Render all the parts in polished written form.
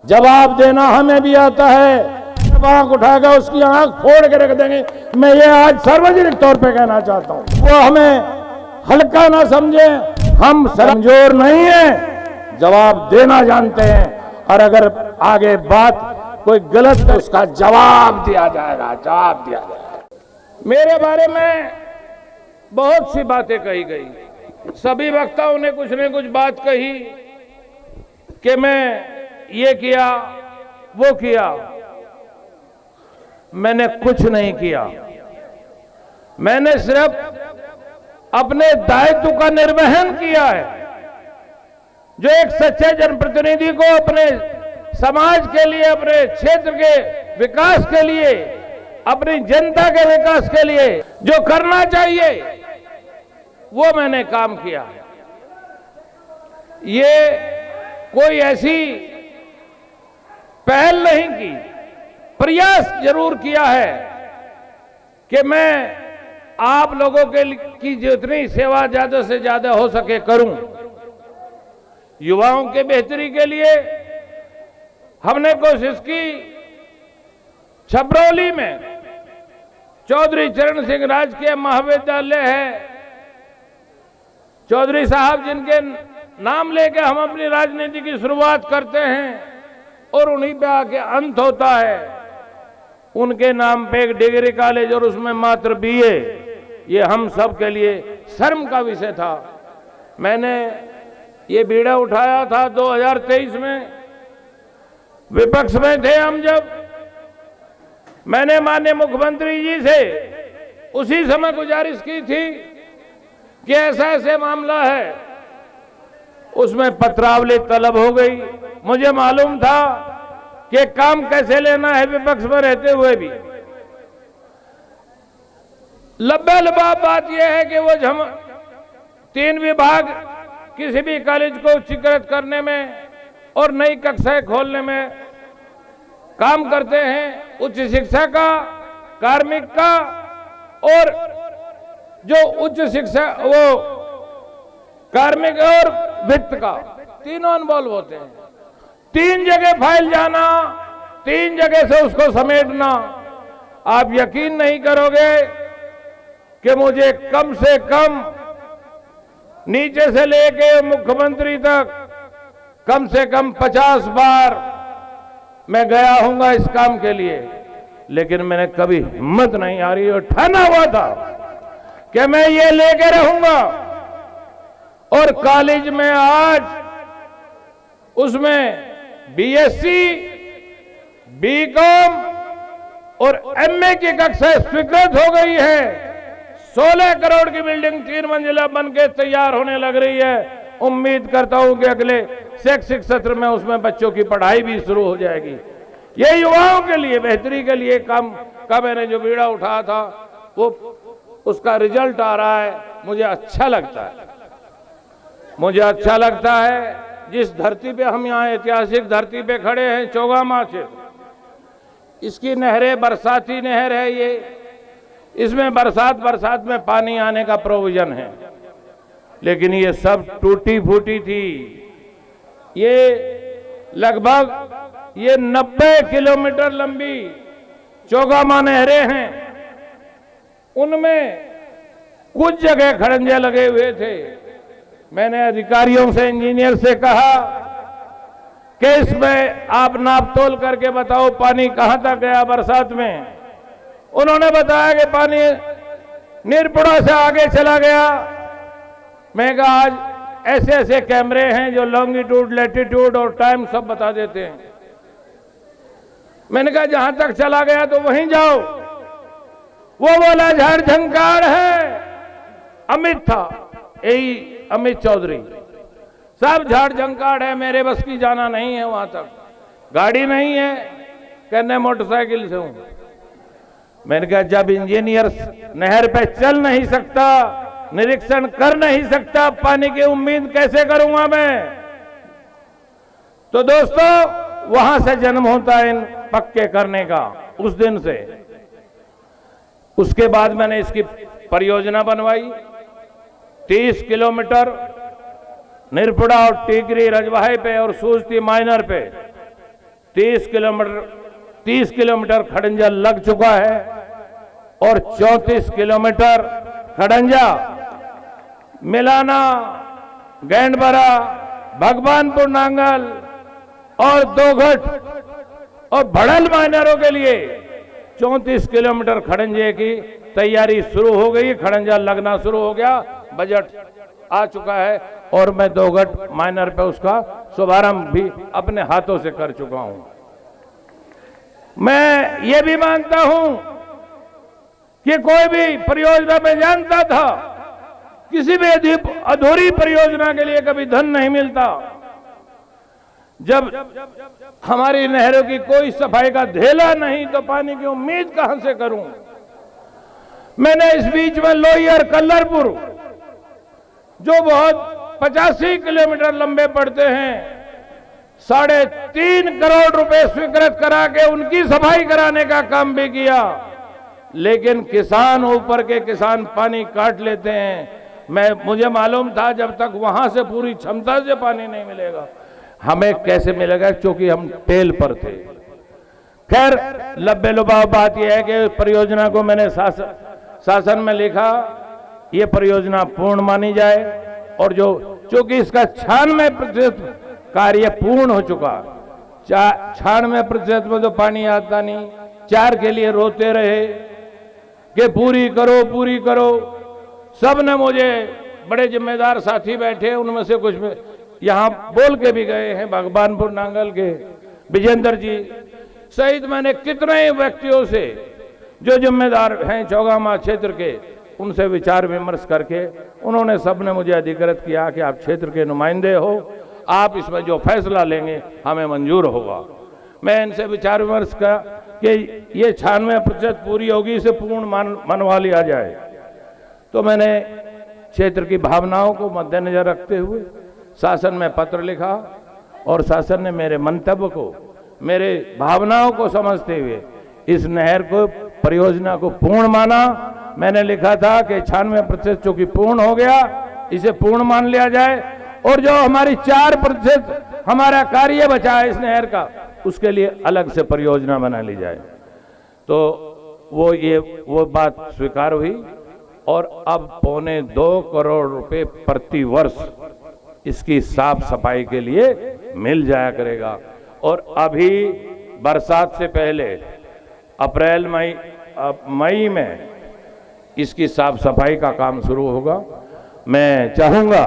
जवाब देना हमें भी आता है। आंख उठाकर उसकी आंख फोड़ के रख देंगे। मैं ये आज सार्वजनिक तौर पे कहना चाहता हूँ, वो हमें हल्का ना समझे। हम कमजोर नहीं है, जवाब देना जानते हैं, और अगर आगे बात कोई गलत है उसका जवाब दिया जाएगा, जवाब दिया जाएगा। मेरे बारे में बहुत सी बातें कही गई, सभी वक्ताओं ने कुछ न कुछ बात कही कि मैं ये किया वो किया। मैंने कुछ नहीं किया, मैंने सिर्फ अपने दायित्व का निर्वहन किया है, जो एक सच्चे जनप्रतिनिधि को अपने समाज के लिए, अपने क्षेत्र के विकास के लिए, अपनी जनता के विकास के लिए जो करना चाहिए वो मैंने काम किया है। ये कोई ऐसी पहल नहीं की, प्रयास जरूर किया है कि मैं आप लोगों के की जितनी सेवा ज्यादा से ज्यादा हो सके करूं। युवाओं के बेहतरी के लिए हमने कोशिश की। छबरौली में चौधरी चरण सिंह राजकीय महाविद्यालय है, चौधरी साहब जिनके नाम लेके हम अपनी राजनीति की शुरुआत करते हैं और उन्हीं पे आके अंत होता है। उनके नाम पे एक डिग्री कॉलेज और उसमें मात्र बीए, ये हम सब के लिए शर्म का विषय था। मैंने ये बीड़ा उठाया था 2023 में, विपक्ष में थे हम जब। मैंने माननीय मुख्यमंत्री जी से उसी समय गुजारिश की थी कि ऐसा ऐसे मामला है, उसमें पत्रावली तलब हो गई। मुझे मालूम था कि काम कैसे लेना है विपक्ष में रहते हुए भी। लबाब बात यह है कि वो 3 विभाग किसी भी कॉलेज को उच्चीकृत करने में और नई कक्षाएं खोलने में काम करते हैं। उच्च शिक्षा का, कार्मिक का और जो उच्च शिक्षा वो कार्मिक और वित्त का, तीनों इन्वॉल्व होते हैं। 3 जगह फाइल जाना, 3 जगह से उसको समेटना। आप यकीन नहीं करोगे कि मुझे कम से कम नीचे से लेके मुख्यमंत्री तक कम से कम 50 बार मैं गया हूंगा इस काम के लिए, लेकिन मैंने कभी हिम्मत नहीं आ रही और ठाना हुआ था कि मैं ये लेके रहूंगा। और कॉलेज में आज उसमें बीएससी, बीकॉम और एमए की कक्षाएं स्वीकृत हो गई है। 16 करोड़ की बिल्डिंग 3 मंजिला बनके तैयार होने लग रही है। उम्मीद करता हूं कि अगले शैक्षिक सत्र में उसमें बच्चों की पढ़ाई भी शुरू हो जाएगी। ये युवाओं के लिए बेहतरी के लिए काम का मैंने जो बीड़ा उठाया था वो उसका रिजल्ट आ रहा है। मुझे अच्छा लगता है, मुझे अच्छा लगता है। जिस धरती पे हम यहाँ ऐतिहासिक धरती पे खड़े हैं, चौगामा क्षेत्र, इसकी नहरें बरसाती नहर है ये, इसमें बरसात में पानी आने का प्रोविजन है, लेकिन ये सब टूटी फूटी थी। ये लगभग ये 90 किलोमीटर लंबी चौगामा नहरें हैं, उनमें कुछ जगह खड़ंजे लगे हुए थे। मैंने अधिकारियों से, इंजीनियर से कहा कि इसमें आप नाप तोल करके बताओ पानी कहां तक गया बरसात में। उन्होंने बताया कि पानी निरपुड़ा से आगे चला गया। मैं कहा आज ऐसे ऐसे कैमरे हैं जो लॉन्गिट्यूड, लैटिट्यूड और टाइम सब बता देते हैं। मैंने कहा जहां तक चला गया तो वहीं जाओ। वो बोला झारझंकार है, अमित था, यही अमित चौधरी साहब, झारझंकार है, मेरे बस की जाना नहीं है वहां तक, गाड़ी नहीं है, कहने मोटरसाइकिल से हूं। मैंने कहा जब इंजीनियर नहर पे चल नहीं सकता, निरीक्षण कर नहीं सकता, पानी की उम्मीद कैसे करूंगा मैं। तो दोस्तों वहां से जन्म होता है इन पक्के करने का, उस दिन से। उसके बाद मैंने इसकी परियोजना बनवाई। 30 किलोमीटर निरपुड़ा और टीकरी रजवाहे पे और सूजती माइनर पे 30 किलोमीटर खड़ंजा लग चुका है और 34 किलोमीटर खड़ंजा, मिलाना, गैंडबरा, भगवानपुर नांगल और दोघट और भड़ल माइनरों के लिए 34 किलोमीटर खड़ंजे की तैयारी शुरू हो गई। खड़ंजा लगना शुरू हो गया, बजट आ चुका है और मैं दोघट माइनर पे उसका शुभारंभ भी अपने हाथों से कर चुका हूं। मैं ये भी मानता हूं कि कोई भी परियोजना में जानता था किसी भी अधूरी परियोजना के लिए कभी धन नहीं मिलता। जब हमारी नहरों की कोई सफाई का धेला नहीं तो पानी की उम्मीद कहां से करूं। मैंने इस बीच में लोहियर कल्लरपुर, जो बहुत 85 किलोमीटर लंबे पड़ते हैं, 3.5 करोड़ रुपए स्वीकृत करा के उनकी सफाई कराने का काम भी किया। लेकिन किसान, ऊपर के किसान पानी काट लेते हैं। मुझे मालूम था जब तक वहां से पूरी क्षमता से पानी नहीं मिलेगा हमें कैसे मिलेगा, क्योंकि हम टेल पर थे। खैर, लब्बे लुबाव बात यह है कि परियोजना को मैंने शासन में लिखा, ये परियोजना पूर्ण मानी जाए और चूंकि इसका 96% कार्य पूर्ण हो चुका, 96% में तो पानी आता नहीं। 4 के लिए रोते रहे कि पूरी करो पूरी करो। सब ने, मुझे बड़े जिम्मेदार साथी बैठे, उनमें से कुछ यहां बोल के भी गए हैं, भगवानपुर नांगल के विजेंद्र जी सहित मैंने कितने ही व्यक्तियों से जो जिम्मेदार हैं चौगामा क्षेत्र के, उनसे विचार विमर्श करके उन्होंने, सबने मुझे अधिकृत किया कि आप क्षेत्र के नुमाइंदे हो, आप इसमें जो फैसला लेंगे हमें मंजूर होगा। मैं इनसे विचार विमर्श किया कि ये 96% पूरी होगी, इसे पूर्ण मनवा लिया जाए। तो मैंने क्षेत्र की भावनाओं को मद्देनजर रखते हुए शासन में पत्र लिखा और शासन ने मेरे मंतव्य को, मेरे भावनाओं को समझते हुए इस नहर को, परियोजना को पूर्ण माना। मैंने लिखा था कि 96% चूंकि पूर्ण हो गया, इसे पूर्ण मान लिया जाए और जो हमारी 4% हमारा कार्य बचा है इस नहर का, उसके लिए अलग से परियोजना बना ली जाए। तो वो बात स्वीकार हुई और अब 2.25 करोड़ रुपए प्रति वर्ष इसकी साफ सफाई के लिए मिल जाया करेगा। और अभी बरसात से पहले अप्रैल मई में इसकी साफ सफाई का काम शुरू होगा। मैं चाहूंगा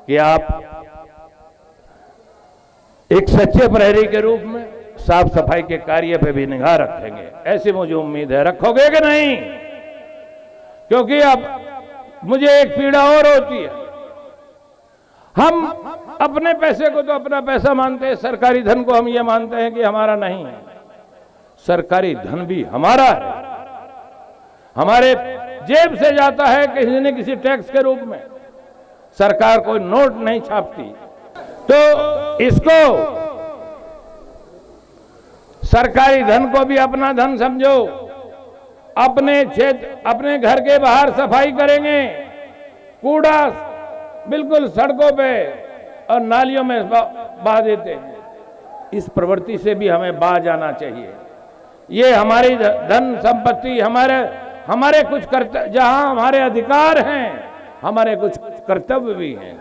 कि आप एक सच्चे प्रहरी के रूप में साफ सफाई के कार्य पे भी निगाह रखेंगे, ऐसी मुझे उम्मीद है। रखोगे कि नहीं? क्योंकि अब मुझे एक पीड़ा और होती है, हम अपने पैसे को तो अपना पैसा मानते हैं, सरकारी धन को हम ये मानते हैं कि हमारा नहीं है। सरकारी धन भी हमारा है, हमारे जेब से जाता है, किसी न किसी टैक्स के रूप में। सरकार कोई नोट नहीं छापती, तो इसको, सरकारी धन को भी अपना धन समझो। अपने क्षेत्र, अपने घर के बाहर सफाई करेंगे, कूड़ा बिल्कुल सड़कों पे और नालियों में बहा देते हैं। इस प्रवृत्ति से भी हमें बाज आना चाहिए। ये हमारी धन संपत्ति, हमारे कुछ कर्तव्य, जहां हमारे अधिकार हैं, हमारे कुछ कर्तव्य भी हैं।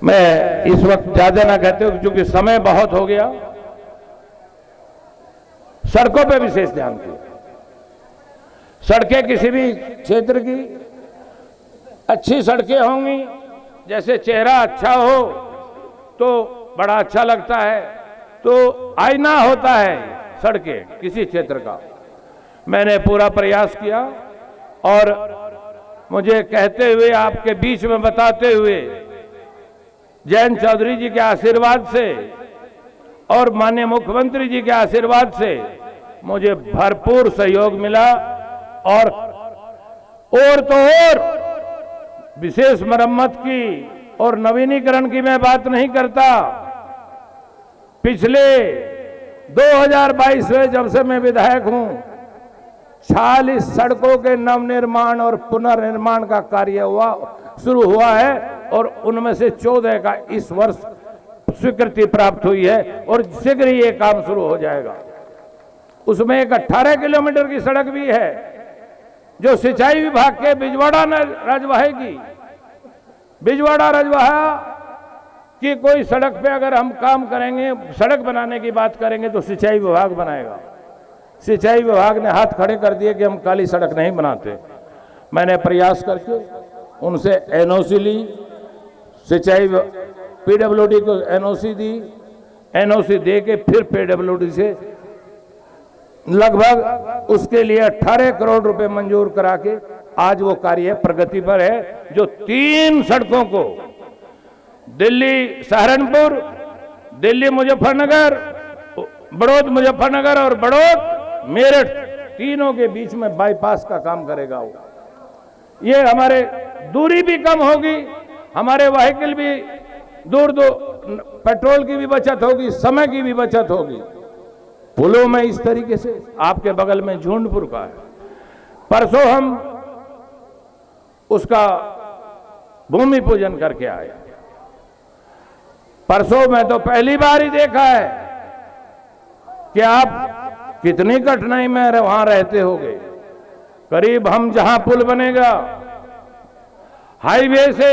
मैं इस वक्त ज्यादा ना कहते हूं क्योंकि समय बहुत हो गया। सड़कों पे विशेष ध्यान दें। सड़कें किसी भी क्षेत्र की अच्छी सड़कें होंगी, जैसे चेहरा अच्छा हो तो बड़ा अच्छा लगता है, तो आईना होता है सड़कें किसी क्षेत्र का। मैंने पूरा प्रयास किया और मुझे कहते हुए, आपके बीच में बताते हुए, जयंत चौधरी जी के आशीर्वाद से और माननीय मुख्यमंत्री जी के आशीर्वाद से मुझे भरपूर सहयोग मिला। और तो और विशेष मरम्मत की और नवीनीकरण की मैं बात नहीं करता। पिछले 2022 में जब से मैं विधायक हूं, 46 सड़कों के नवनिर्माण और पुनर्निर्माण का कार्य शुरू हुआ है और उनमें से 14 का इस वर्ष स्वीकृति प्राप्त हुई है और शीघ्र ही ये काम शुरू हो जाएगा। उसमें एक 18 किलोमीटर की सड़क भी है जो सिंचाई विभाग के बिजवाड़ा रजवाहे की, बिजवाड़ा रजवाहा की कोई सड़क पे अगर हम काम करेंगे, सड़क बनाने की बात करेंगे तो सिंचाई विभाग बनाएगा। सिंचाई विभाग ने हाथ खड़े कर दिए कि हम काली सड़क नहीं बनाते। मैंने प्रयास करके उनसे एनओसी ली, सिंचाई पीडब्ल्यूडी को एनओसी दी, एनओसी दे के फिर पीडब्ल्यूडी से लगभग उसके लिए 18 करोड़ रुपए मंजूर करा के आज वो कार्य प्रगति पर है, जो 3 सड़कों को दिल्ली सहारनपुर, दिल्ली मुजफ्फरनगर, बड़ौद मुजफ्फरनगर और बड़ौद मेरठ तीनों के बीच में बाईपास का काम करेगा वो। ये हमारे दूरी भी कम होगी, हमारे व्हीकल भी दूर पेट्रोल की भी बचत होगी, समय की भी बचत होगी। पुलों में इस तरीके से आपके बगल में झुंडपुर का है, परसों हम उसका भूमि पूजन करके आए। परसों में तो पहली बार ही देखा है कि आप कितनी कठिनाई में वहां रहते होगे। करीब हम जहां पुल बनेगा हाईवे से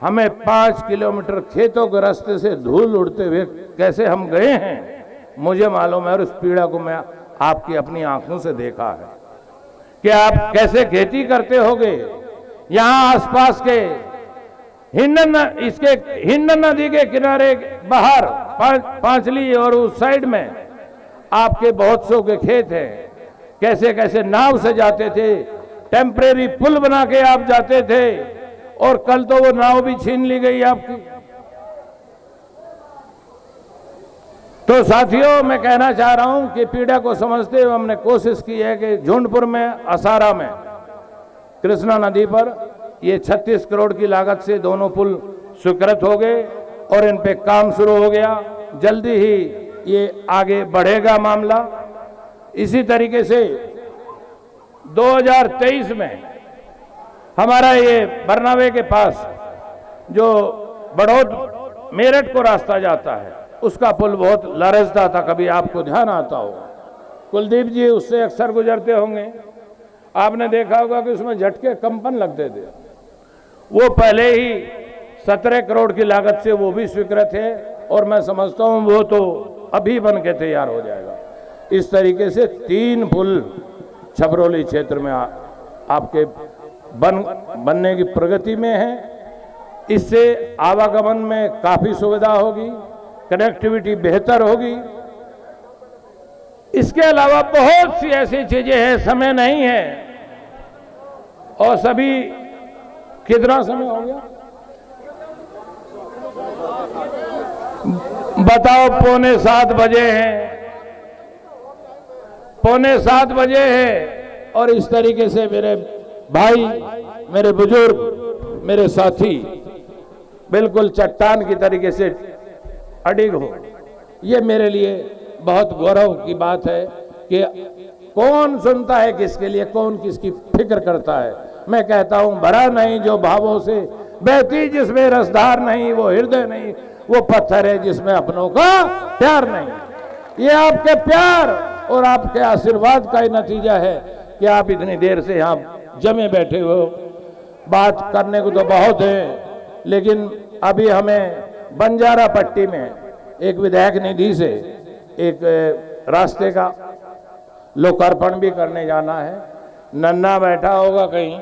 हमें 5 किलोमीटर खेतों के रास्ते से धूल उड़ते हुए कैसे हम गए हैं मुझे मालूम है, और उस पीड़ा को मैं आपकी अपनी आंखों से देखा है कि आप कैसे खेती करते होगे। यहां आसपास के हिंडन नदी के किनारे बाहर पांचली और उस साइड में आपके बहुत सौ के खेत हैं, कैसे कैसे नाव से जाते थे, टेम्परेरी पुल बना के आप जाते थे, और कल तो वो नाव भी छीन ली गई आपकी। तो साथियों, मैं कहना चाह रहा हूं कि पीड़ा को समझते हुए हमने कोशिश की है कि झुंडपुर में, असारा में, कृष्णा नदी पर ये 36 करोड़ की लागत से दोनों पुल स्वीकृत हो गए और इन पे काम शुरू हो गया। जल्दी ही ये आगे बढ़ेगा मामला। इसी तरीके से 2023 में हमारा ये बरनावे के पास जो बड़ौद मेरठ को रास्ता जाता है उसका पुल बहुत लरजता था, कभी आपको ध्यान आता होगा। कुलदीप जी उससे अक्सर गुजरते होंगे, आपने देखा होगा कि उसमें झटके कंपन लगते थे। वो पहले ही 17 करोड़ की लागत से वो भी स्वीकृत है और मैं समझता हूं वो तो अभी बन के तैयार हो जाएगा। इस तरीके से 3 पुल छपरौली क्षेत्र में आपके बनने की प्रगति में है। इससे आवागमन में काफी सुविधा होगी, कनेक्टिविटी बेहतर होगी। इसके अलावा बहुत सी ऐसी चीजें हैं, समय नहीं है, और सभी कितना समय हो गया बताओ? 6:45 बजे हैं, 6:45 बजे है, और इस तरीके से मेरे भाई, मेरे बुजुर्ग, मेरे साथी बिल्कुल चट्टान की तरीके से अडिग हो। ये मेरे लिए बहुत गौरव की बात है कि कौन सुनता है किसके लिए, कौन किसकी फिक्र करता है। मैं कहता हूं भरा नहीं जो भावों से बहती, जिसमें रसधार नहीं वो हृदय नहीं, वो पत्थर है जिसमें अपनों का प्यार नहीं। ये आपके प्यार और आपके आशीर्वाद का ही नतीजा है कि आप इतनी देर से यहाँ जमे बैठे हो। बात करने को तो बहुत है, लेकिन अभी हमें बंजारा पट्टी में एक विधायक निधि से एक रास्ते का लोकार्पण भी करने जाना है। नन्ना बैठा होगा कहीं,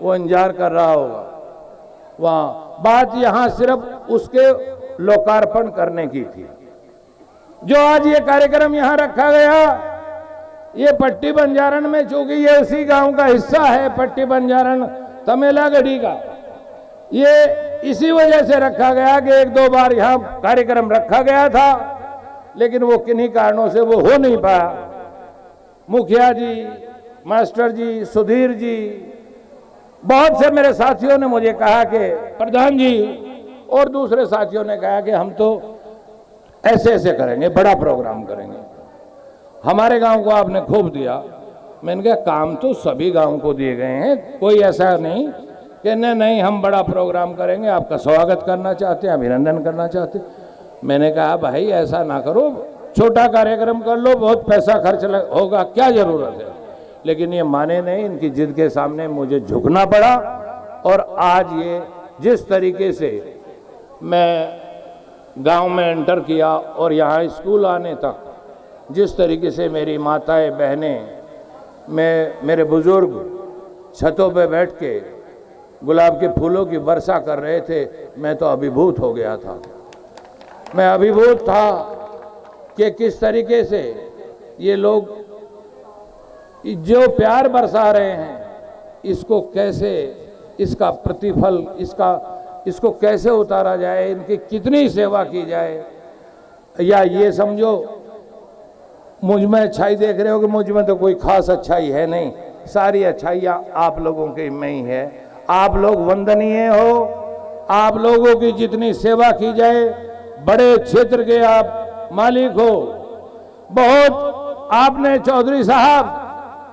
वो इंतजार कर रहा होगा वहां। बात यहां सिर्फ उसके लोकार्पण करने की थी। जो आज ये कार्यक्रम यहां रखा गया, ये पट्टी बंजारण में, चूंकि ये उसी गांव का हिस्सा है, पट्टी बंजारण तमेलागढ़ी का, ये इसी वजह से रखा गया कि 1-2 बार यहां कार्यक्रम रखा गया था, लेकिन वो किन्हीं कारणों से वो हो नहीं पाया। मुखिया जी, मास्टर जी, सुधीर जी, बहुत से मेरे साथियों ने मुझे कहा कि प्रधान जी, और दूसरे साथियों ने कहा कि हम तो ऐसे ऐसे करेंगे, बड़ा प्रोग्राम करेंगे। हमारे गांव को आपने खूब दिया। मैंने कहा काम तो सभी गांव को दिए गए हैं, कोई ऐसा नहीं कि नहीं हम बड़ा प्रोग्राम करेंगे, आपका स्वागत करना चाहते हैं, अभिनंदन करना चाहते हैं। मैंने कहा भाई ऐसा ना करो, छोटा कार्यक्रम कर लो, बहुत पैसा खर्च होगा, क्या जरूरत है। लेकिन ये माने नहीं, इनकी जिद के सामने मुझे झुकना पड़ा। और आज ये जिस तरीके से मैं गांव में एंटर किया और यहाँ स्कूल आने तक जिस तरीके से मेरी माताएं बहनें, मेरे बुजुर्ग छतों पे बैठ के गुलाब के फूलों की वर्षा कर रहे थे, मैं तो अभिभूत हो गया था। मैं अभिभूत था कि किस तरीके से ये लोग जो प्यार बरसा रहे हैं, इसको कैसे, इसका प्रतिफल, इसको कैसे उतारा जाए, इनकी कितनी सेवा की जाए। या ये समझो मुझ में अच्छाई देख रहे हो कि मुझ में तो कोई खास अच्छाई है नहीं, सारी अच्छाइयाँ आप लोगों के में ही है। आप लोग वंदनीय हो, आप लोगों की जितनी सेवा की जाए, बड़े क्षेत्र के आप मालिक हो। बहुत आपने चौधरी साहब,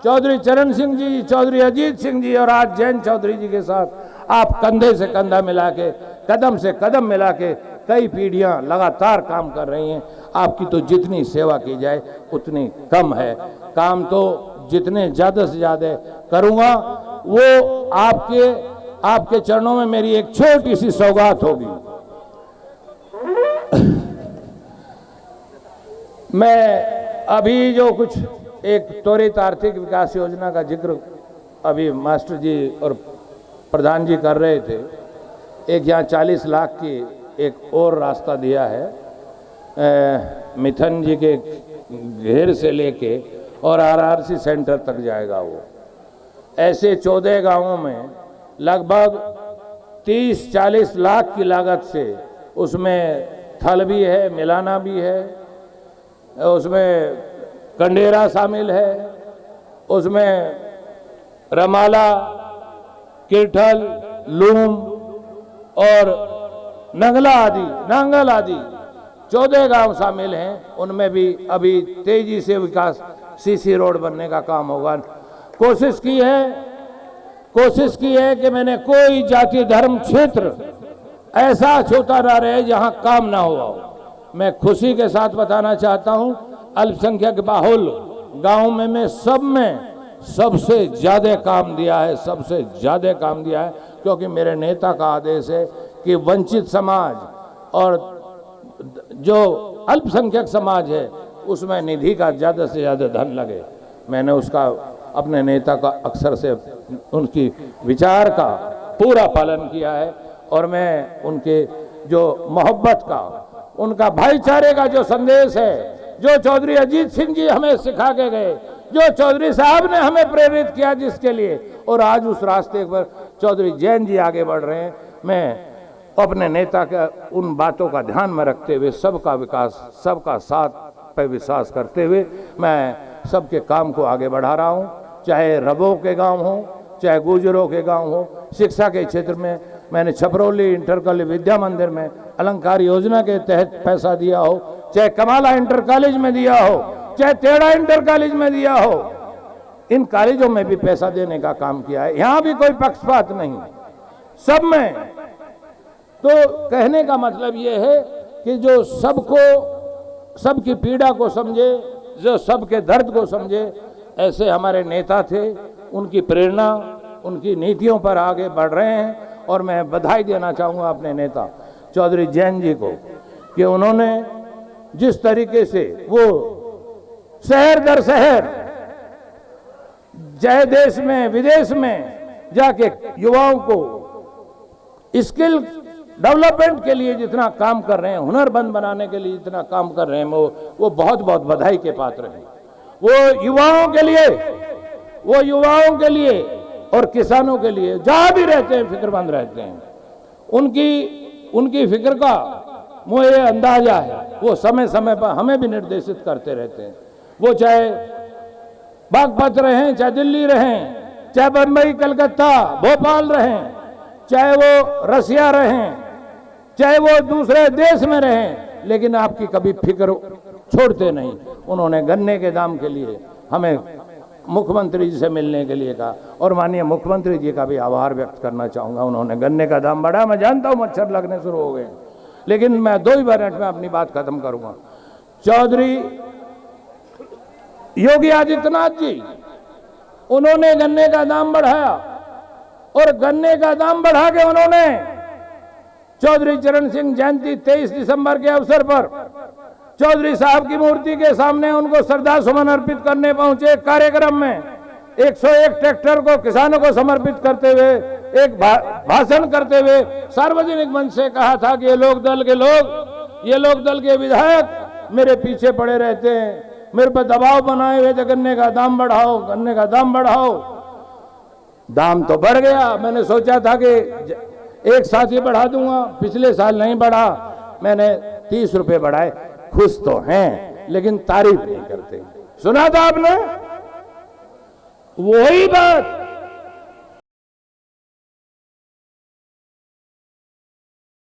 चौधरी चरण सिंह जी, चौधरी अजीत सिंह जी और आज जैन चौधरी जी के साथ आप कंधे से कंधा मिला के, कदम से कदम मिला के कई पीढ़ियां लगातार काम कर रही हैं। आपकी तो जितनी सेवा की जाए उतनी कम है। काम तो जितने ज़्यादा से ज़्यादा करूँगा, वो आपके चरणों में मेरी एक छोटी सी सौगात होगी। मैं अभी जो कुछ एक त्वरित आर्थिक विकास योजना का जिक्र अभी मास्टर जी और प्रधान जी कर रहे थे, एक यहाँ 40 लाख की एक और रास्ता दिया है, मिथन जी के घेर से लेके और आरआरसी सेंटर तक जाएगा। वो ऐसे 14 गांवों में लगभग 30-40 लाख की लागत से, उसमें थल भी है, मिलाना भी है, उसमें कंडेरा शामिल है, उसमें रमाला, किरठल, लूम और नांगल आदि 14 गांव शामिल हैं। उनमें भी अभी तेजी से विकास, सीसी रोड बनने का काम होगा। कोशिश की है कि मैंने कोई जाति धर्म क्षेत्र ऐसा छूता ना रहे जहां काम ना हुआ हो। मैं खुशी के साथ बताना चाहता हूं, अल्पसंख्यक बाहुल गांव में सब में सबसे ज्यादा काम दिया है, सबसे ज्यादा काम दिया है, क्योंकि मेरे नेता का आदेश है कि वंचित समाज और जो अल्पसंख्यक समाज है उसमें निधि का ज़्यादा से ज़्यादा धन लगे। मैंने उसका अपने नेता का अक्सर से उनकी विचार का पूरा पालन किया है। और मैं उनके जो मोहब्बत का, उनका भाईचारे का जो संदेश है, जो चौधरी अजीत सिंह जी हमें सिखा के गए, जो चौधरी साहब ने हमें प्रेरित किया जिसके लिए, और आज उस रास्ते पर चौधरी जैन जी आगे बढ़ रहे हैं। मैं अपने नेता के उन बातों का ध्यान में रखते हुए, सबका विकास, सबका साथ पर विश्वास करते हुए मैं सबके काम को आगे बढ़ा रहा हूँ। चाहे रबों के गांव हो, चाहे गुजरों के गांव हो। शिक्षा के क्षेत्र में मैंने छपरौली इंटर कॉलेज विद्या मंदिर में अलंकार योजना के तहत पैसा दिया हो, चाहे कमाला इंटर कॉलेज में दिया हो, चाहे तेड़ा इंटर कॉलेज में दिया हो, इन कॉलेजों में भी पैसा देने का काम किया है। यहाँ भी कोई पक्षपात नहीं, सब में। तो कहने का मतलब ये है कि जो सबको, सबकी पीड़ा को समझे, जो सबके दर्द को समझे, ऐसे हमारे नेता थे। उनकी प्रेरणा, उनकी नीतियों पर आगे बढ़ रहे हैं। और मैं बधाई देना चाहूँगा अपने नेता चौधरी जैन जी को कि उन्होंने जिस तरीके से वो शहर दर शहर, चाहे देश में विदेश में जाके युवाओं को स्किल डेवलपमेंट के लिए जितना काम कर रहे हैं, हुनरमंद बनाने के लिए जितना काम कर रहे हैं, वो बहुत बहुत बधाई के पात्र हैं। वो युवाओं के लिए और किसानों के लिए जहां भी रहते हैं फिक्रमंद रहते हैं। उनकी फिक्र का मुझे अंदाजा है। वो समय समय पर हमें भी निर्देशित करते रहते हैं। वो चाहे बागपत रहें, चाहे दिल्ली रहें, चाहे बम्बई, कलकत्ता, भोपाल रहें, चाहे वो रसिया रहें, चाहे वो दूसरे देश में रहें, लेकिन आपकी कभी फिक्र छोड़ते नहीं। उन्होंने गन्ने के दाम के लिए हमें मुख्यमंत्री जी से मिलने के लिए कहा, और माननीय मुख्यमंत्री जी का भी आभार व्यक्त करना चाहूँगा। उन्होंने गन्ने का दाम बढ़ाया, मैं जानता हूँ मच्छर लगने शुरू हो गए, लेकिन मैं 2 ही मिनट में अपनी बात खत्म करूंगा। चौधरी योगी आदित्यनाथ जी, उन्होंने गन्ने का दाम बढ़ाया और गन्ने का दाम बढ़ा के उन्होंने चौधरी चरण सिंह जयंती 23 दिसंबर के अवसर पर चौधरी साहब की मूर्ति के सामने उनको श्रद्धा सुमन अर्पित करने पहुंचे। कार्यक्रम में 101 ट्रैक्टर को किसानों को समर्पित करते हुए एक भाषण करते हुए सार्वजनिक मंच से कहा था कि ये लोक दल के विधायक मेरे पीछे पड़े रहते हैं, मेरे पर दबाव बनाए हुए थे, गन्ने का दाम बढ़ाओ, गन्ने का दाम बढ़ाओ। दाम तो बढ़ गया। मैंने सोचा था कि एक साथ ही बढ़ा दूंगा, पिछले साल नहीं बढ़ा, मैंने 30 रुपए बढ़ाए। खुश तो हैं लेकिन तारीफ नहीं करते। सुना था आपने वही बात